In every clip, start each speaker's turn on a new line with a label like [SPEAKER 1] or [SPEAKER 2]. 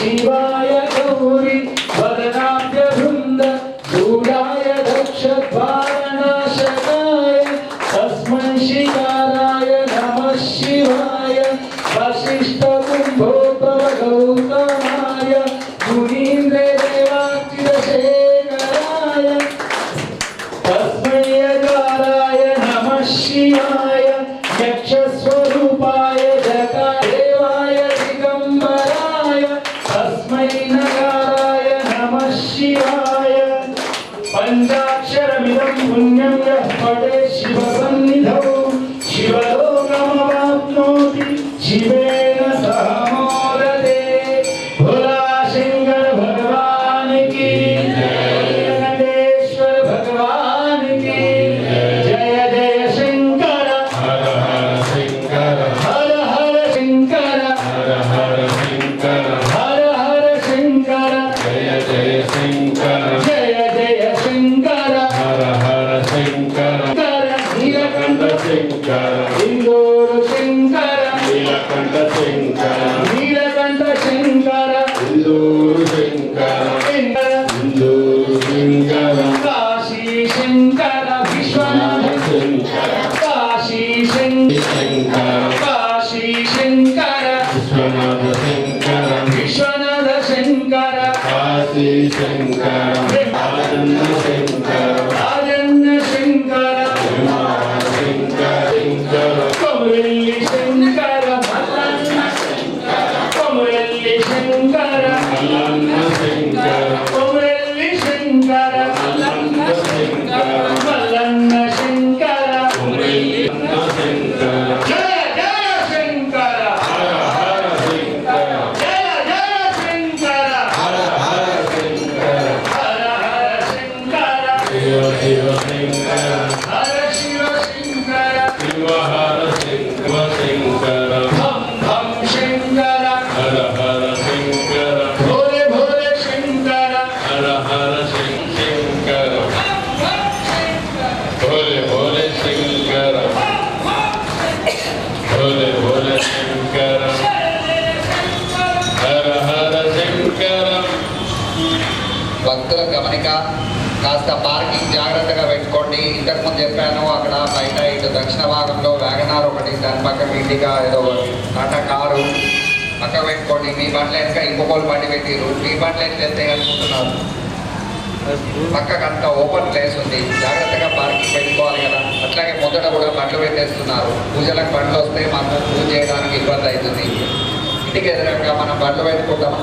[SPEAKER 1] शिवाय गौरी वदनाभ्य वृंद दूराय दक्षद्वारनाशकाय तस्मै शिकाराय नमः शिवाय वसिष्ठ कुम्भोद्भव गौतमाय मुनीन्द्र देवाच्युतशेखराय तस्मै यकाराय नमः शिवाय यक्षस्वरूपाय जटादेवाय दिगंबराय तस्मै नकाराय नमः शिवाय पंचाक्षरमिदं पुण्यं यः पठेत् शिवसन्निधौ शिवलोकमवाप्नोति शिवेन सह मोदते। भोला शंकर भगवान की नीलकंठेश्वर भगवान की जय जय शंकर हर हर शंकर हर हर शंकर हर हर शंकर हर हर शंकर जय जय शंकर जय जय शंकर हर हर शंकर नीलकंठ शंकर इंदोर शंकर नीलकंठ शंकर नीलकंठ शंकर इंदोर शंकर इंदोर शंकर काशी शंकर विश्वनाथ शंकर काशी शंकर काशी शंकर विश्वनाथ शंकर विश्वनाथ शंकर काशी शंकर राजन शंकर राजन शंकर शंकर कोमरेल्ली शंकर मल्लन्न शंकर कोमरेल्ली शंकर मल्लन्न शंकर कोमरेल्ली शंकर मल्लन्न शंकर मल्लन्न शंकर कोमरेल्ली शंकर जय जय शंकर हर हर शंकर जय जय शंकर हर हर शंकर हर हर शंकर शिव शिव शंकर हर शिव शंकर शिव हर शिव शंकर हम हम शंकर हर हर शंकर भोले भोले शंकर हर हर शंकर भोले भोले शंकर भोले भोले शंकर हर हर शंकर।
[SPEAKER 2] భక్తుల గమనిక, కాస్త పార్కింగ్ జాగ్రత్తగా పెట్టుకోండి. ఇంతకుముందు చెప్పాను, అక్కడ బయట ఇటు దక్షిణ భాగంలో వ్యాగనార్ ఒకటి, దాని పక్కన ఇండికా ఏదో టాటా కారు పక్క పెట్టుకోండి. మీ బండ్ల వెనక ఇంకొకరు బండి పెట్టిరు, మీ బండ్లు ఎట్లా వెళ్తే అనుకుంటున్నారు? పక్కకు అంతా ఓపెన్ ప్లేస్ ఉంది, జాగ్రత్తగా పార్కింగ్ పెట్టుకోవాలి కదా. అట్లాగే మొదట కూడా బండ్లు పెట్టేస్తున్నారు. పూజలకు బండ్లు వస్తే మాకు పూజ చేయడానికి ఇబ్బంది అవుతుంది. ఇంటికి ఎదురుగా మనం బండ్లు పెట్టుకుంటాం,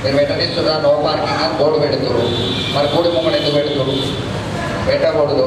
[SPEAKER 2] మీరు పెట్టనిస్తున్నా నో పార్కింగ్ అని బోర్డు పెడుతురు. మరి గుడి ముమ్మని ఎందుకు పెడుతురు? పెట్టకూడదు.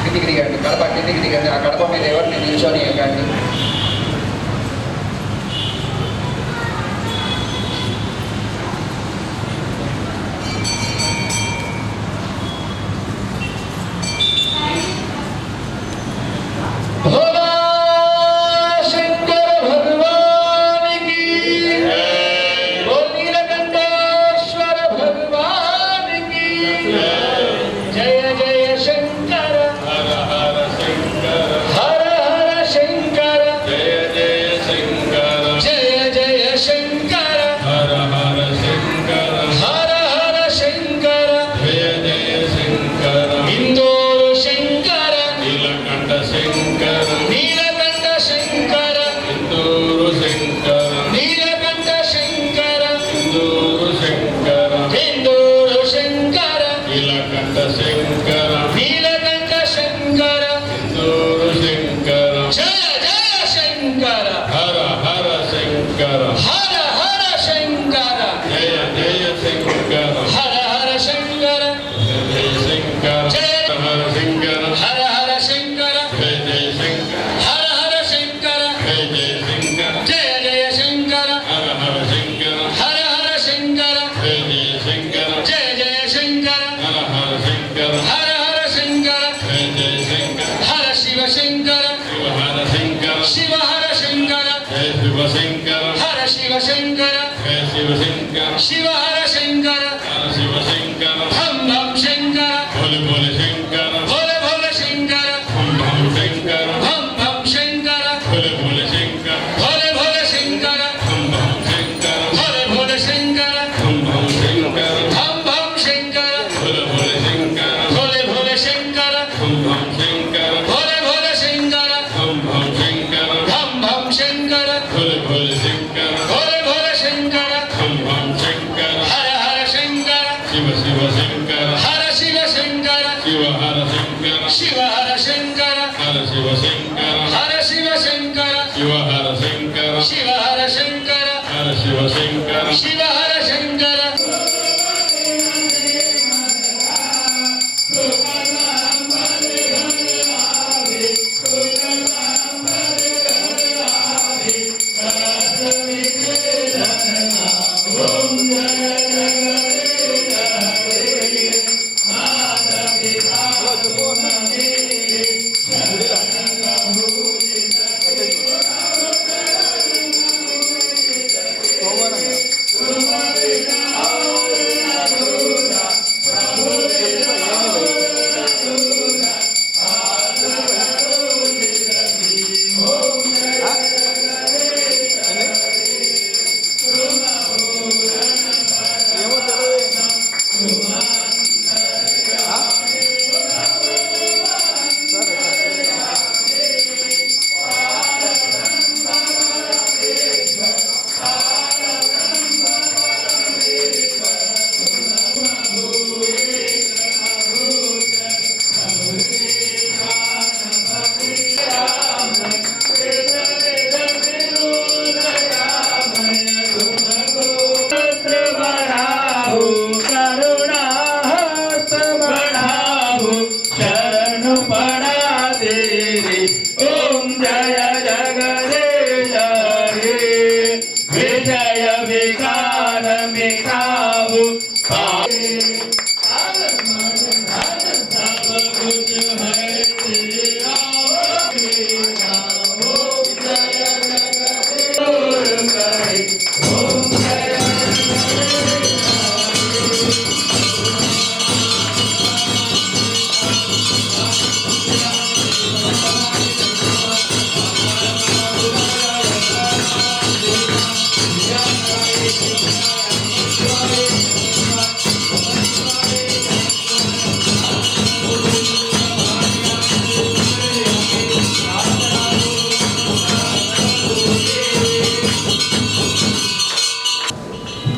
[SPEAKER 2] కిందికి దిగండి, కడప కిందికి దిగండి. ఆ కడప మీద ఎవరిని నిల్చొని ఎక్కండి.
[SPEAKER 1] Shiva Hara Shankara, Jai Shiva Shankara, Shiv Shankar
[SPEAKER 3] Shiv Shankar
[SPEAKER 1] Shiv हर शंकर
[SPEAKER 3] शिव शंकर
[SPEAKER 1] भम भम शंकर
[SPEAKER 3] भोले भोले शंकर
[SPEAKER 1] भोले भोले शंकर
[SPEAKER 3] भम भम शंकर
[SPEAKER 1] भम भम शंकर
[SPEAKER 3] भोले भोले शंकर
[SPEAKER 1] भोले भोले शंकर
[SPEAKER 3] भम भम शंकर
[SPEAKER 1] भोले भोले शंकर
[SPEAKER 3] भम भम शंकर
[SPEAKER 1] भम भम शंकर
[SPEAKER 3] भोले भोले शंकर
[SPEAKER 1] भोले भोले शंकर
[SPEAKER 3] भम भम शंकर
[SPEAKER 1] भोले भोले शंकर
[SPEAKER 3] भम भम शंकर
[SPEAKER 1] भम भम शंकर
[SPEAKER 3] भोले भोले शंकर
[SPEAKER 1] भोले भोले शंकर
[SPEAKER 3] भम भम शंकर
[SPEAKER 1] हर हर शंकर
[SPEAKER 3] शिव शिव शंकर
[SPEAKER 1] हर शिव शंकर
[SPEAKER 3] शिव हर शंकर
[SPEAKER 1] शिव हर शंकर
[SPEAKER 3] हर शिव शंकर
[SPEAKER 1] हर शिव शंकर
[SPEAKER 3] शिव हर शंकर
[SPEAKER 1] शिव हर शंकर
[SPEAKER 3] हर शिव शंकर
[SPEAKER 1] शिव हर शंकर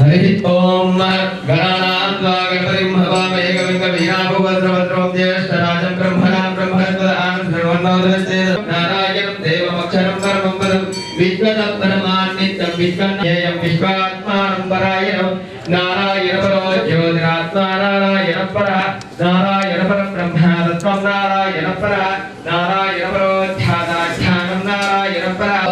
[SPEAKER 4] हरि ओम गणानां त्वा गणपतिं हवामहे कविं कवीनाभूवस्त्रवस्त्रं ज्येष्ठराजं ब्रह्मणां ब्रह्मणस्पदानं सर्वन्नोदस्ते नारायणं देवमक्षरं परमं पदं विश्वतः परमान्नित्यं विश्वन्येयं विश्वात्मानं परायणं नारायण परो ज्योतिरात्मा नारायण परः नारायण परं ब्रह्म तत्त्वं नारायण परः नारायण परो ध्यानाध्यानं नारायण परः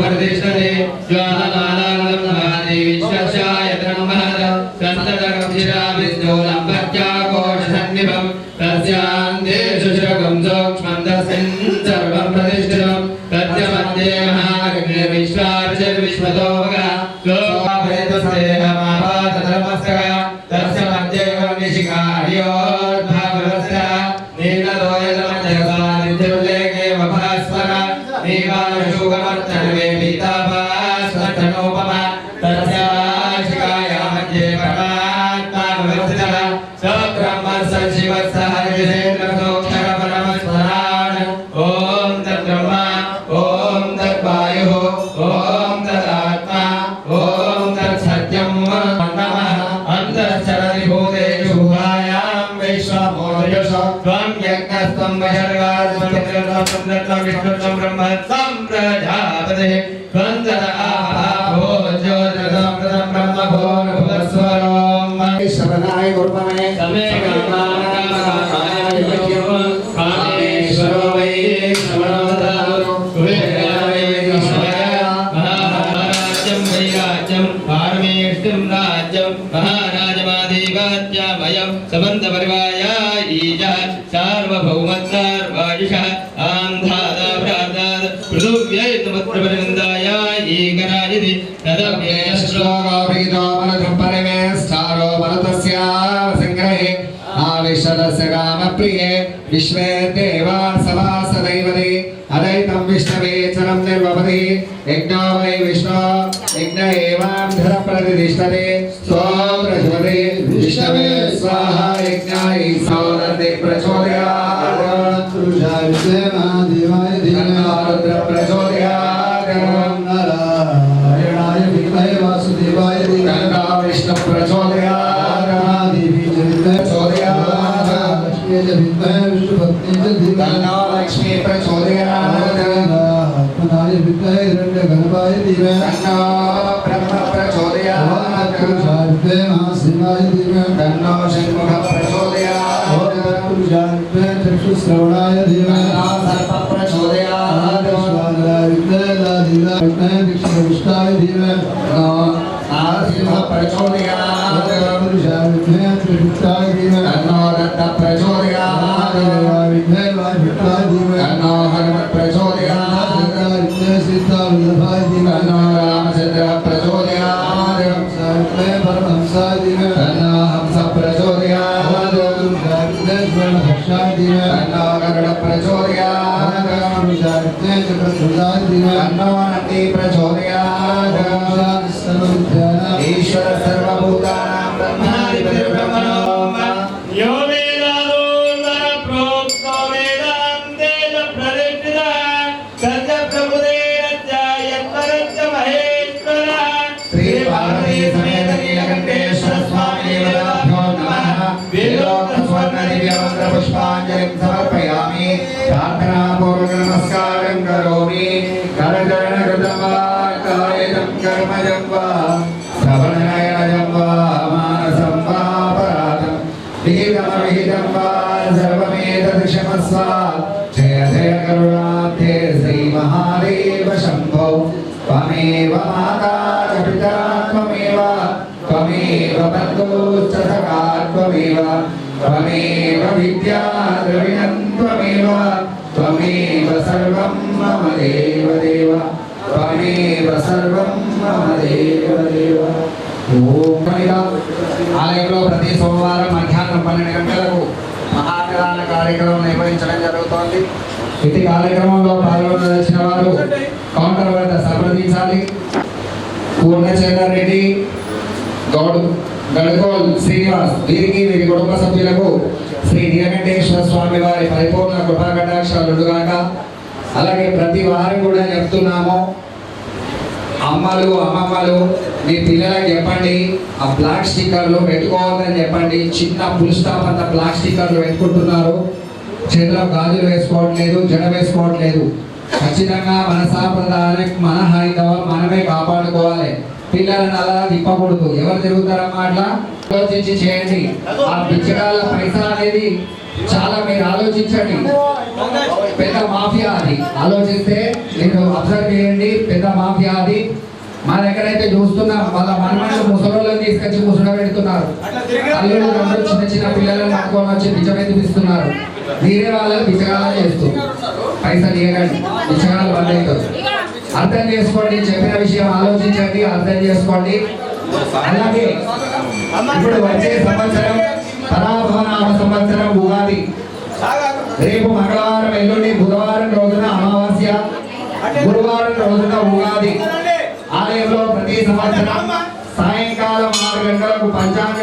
[SPEAKER 4] प्रतिष्ठते ज्वालमालां भाति विश्वस्यायतनं महद संततकक्षिराविष्णोलं पत्याकोशसन्निभं तस्यान्ते शुश्रकं सूक्ष्मं तस्मिन् सर्वं प्रतिष्ठितं तस्य मध्ये महाग्निर्विश्वार्चिर्विश्वतोऽवगा लोकाभयतस्तेहमापातधर्मस्तः तस्य मध्ये निशिखा हरियोद्भागवस्य नीललोयतमध्यसा नित्योल्लेखे वभास्वर नीवाशुगमर्तनवे पीताभास्वर्थनोपमा तस्याशिखाया मध्ये परमात्मा व्यवस्थितः स ब्रह्म स शिवः स हरिविषेन्द्रसोऽक्षर परमस्मरान् ॐ तद्ब्रह्म ॐ तद्वायुः ॐ तदात्मा ॐ तत्सत्यं नमः अन्तश्चरति भूतेषु गुहायां वैश्वमोदयसो त्वं यज्ञस्त्वं वशर्गास्त्वं विष्णुत्वं ब्रह्मत्वं प्रजापतिः त्वं तदाहो ज्योतिर्गं ब्रह्म भूर्भुवस्वरों
[SPEAKER 1] शरणाय गुरुपमने
[SPEAKER 4] समे कामाय कामेश्वरो वै श्रवणोदारो कुबेराय महाराज्यं वैराज्यं पारमेष्टिं राज्यं महाराजमाधिपत्यमयं समन्तपरिवायायीजः सार्वभौमत्सार्वायुषः आन्धादा प्रादाद पृथिव्यै
[SPEAKER 2] श्लोको परिमेष्ठारो मरुतस्य संग्रहे आविशदस्य कामप्रिये विश्वे देवा सभासदैवते अदैतं विष्णवे चरं निर्वपति यज्ञो वै विष्णो यज्ञ एवं धर प्रतिष्ठते स्वप्रज्वते विष्णवे स्वाहा यज्ञाय सौरते प्रचोदयात्
[SPEAKER 5] देवाय
[SPEAKER 2] रुद्र प्रचोदयात्
[SPEAKER 5] नारायणाय विद्महे वासुदेवाय
[SPEAKER 2] गंगा विष्णु प्रचोदयात्
[SPEAKER 5] देवी
[SPEAKER 2] प्रचोदयात्
[SPEAKER 5] लक्ष्मी च विद्महे विष्णुपत्नी च धीमहि
[SPEAKER 2] गंगा लक्ष्मी प्रचोदयात्
[SPEAKER 5] आत्मनाय विद्महे हिरण्यगर्भाय धीमहि
[SPEAKER 2] गंगा ब्रह्म प्रचोदयात्
[SPEAKER 5] विद्महे महाशिवाय धीमहि
[SPEAKER 2] गंगा षण्मुख प्रचोदयात्
[SPEAKER 5] चक्षुश्रवणाय धीमहि
[SPEAKER 2] गंगा सर्प प्रचोदयात्
[SPEAKER 5] दक्षिणविष्टाय धीमहि
[SPEAKER 2] नरसिंह प्रचोदयात्
[SPEAKER 5] त्रिपुत्राय धीमहि
[SPEAKER 2] गंगा दत्त प्रचोदयात्
[SPEAKER 5] गंगा
[SPEAKER 2] गंगा हनुमत प्रचोदयात्
[SPEAKER 5] सीतावल्लभाय धीमहि
[SPEAKER 2] गंगा रामचंद्र प्रचोदयात्
[SPEAKER 5] परमहंसाय धीमहि
[SPEAKER 2] गंगा हंस प्रचोदयात्
[SPEAKER 5] स्वर्णभक्षाय धीमहि
[SPEAKER 2] गंगा गरुड़ प्रचोदयात्
[SPEAKER 5] चक्रध्वजाय धीमहि
[SPEAKER 2] गंगा नंदी प्रचोदयात्
[SPEAKER 5] सर्वविद्यानां
[SPEAKER 2] ईश्वर सर्वभूतानां ब्रह्माधिपति ब्रह्मणो
[SPEAKER 4] यो वेदादोदर प्रोक्तो वेदान्तेन प्रतिष्ठितः तस्य प्रभुदेवस्य यत्परस्य महेश्वरः
[SPEAKER 2] श्री पार्वती समेत नीलकंठेश्वर स्वामी देवताभ्यो नमः वेदोक्त स्वर्ण दिव्य मंत्र पुष्पांजलिं समर्पयामि प्रार्थना पूर्वक नमस्कारं करोमि करचरण कृतं वा कायजं कर्मजं वा श्रवणनयनजं वा मानसं वा अपराधं विहितमविहितं वा सर्वमेतत् क्षमस्व जय जय करुणाब्धे श्री महादेव शम्भो त्वमेव माता च पिता त्वमेव त्वमेव बन्धुश्च सखा त्वमेव त्वमेव विद्या द्रविणं त्वमेव त्वमेव सर्वं मम देवदेव त्वमेव सर्वं मम देवदेव ఓం ఆలయంలో ప్రతి సోమవారం మధ్యాహ్నం 12 గంటలకు మహాప్రధాన కార్యక్రమం నిర్వహించడం జరుగుతోంది. ఇది కార్యక్రమంలో పాల్గొనదలిచిన వారు కౌంటర్ వద్ద సంప్రదించాలి. పూర్ణచందర్ రెడ్డి, గడుగోల్ శ్రీనివాస్ వీరికి వీరి కుటుంబ సభ్యులకు శ్రీ నీలకంఠేశ్వర స్వామి వారి పరిపూర్ణ కృపా కటాక్షాలుగాక. అలాగే ప్రతి వారం కూడా చెప్తున్నాము, అమ్మలు అమ్మమ్మలు మీ పిల్లలకు చెప్పండి ఆ బ్లాక్ స్టిక్కర్లు పెట్టుకోవద్దని చెప్పండి. చిన్న ఫుల్ స్టాప్ అంత బ్లాక్ స్టిక్కర్లు పెట్టుకుంటున్నారు, చేతిలో గాజులు వేసుకోవట్లేదు, జడ వేసుకోవట్లేదు. ఖచ్చితంగా మన సాంప్రదాయాన్ని మన హైందవం మనమే కాపాడుకోవాలి. పిల్లలను అలా తిప్పకూడదు. ఎవరు తిరుగుతారమ్మా అట్లా ఆలోచించి చేయండి. ఆ బిచ్చగాళ్ళ పైసా అనేది చాలా మీరు ఆలోచించండి. పెద్ద మాఫియా అది. ఆలోచిస్తే మీరు అబ్జర్వ్ చేయండి, పెద్ద మాఫియా అది. మా దగ్గర అయితే చూస్తున్నాం, వాళ్ళ మనమాటలు ముసలోళ్ళని తీసుకొచ్చి ముసడ పెడుతున్నారు. అల్లుడు తమ్ముడు చిన్న చిన్న పిల్లలను పట్టుకొని వచ్చి బిచ్చమెత్తిపిస్తున్నారు. మీరే వాళ్ళని బిచ్చగాళ్ళని చేస్తున్నారు. పైసలు ఇవ్వకండి, బిచ్చగాళ్ళు బంద్ అవుతారు. అర్థం చేసుకోండి, చెప్పిన విషయం ఆలోచించండి, అర్థం చేసుకోండి. అలాగే ఇప్పుడు వచ్చే సంవత్సరం పరాభవనామ సంవత్సరం ఉగాది. రేపు మంగళవారం, ఎల్లుండి బుధవారం రోజున అమావాస్య, గురువారం రోజున ఉగాది. ఆలయంలో ప్రతి సంవత్సరం సాయంకాలం 6 గంటలకు పంచాంగ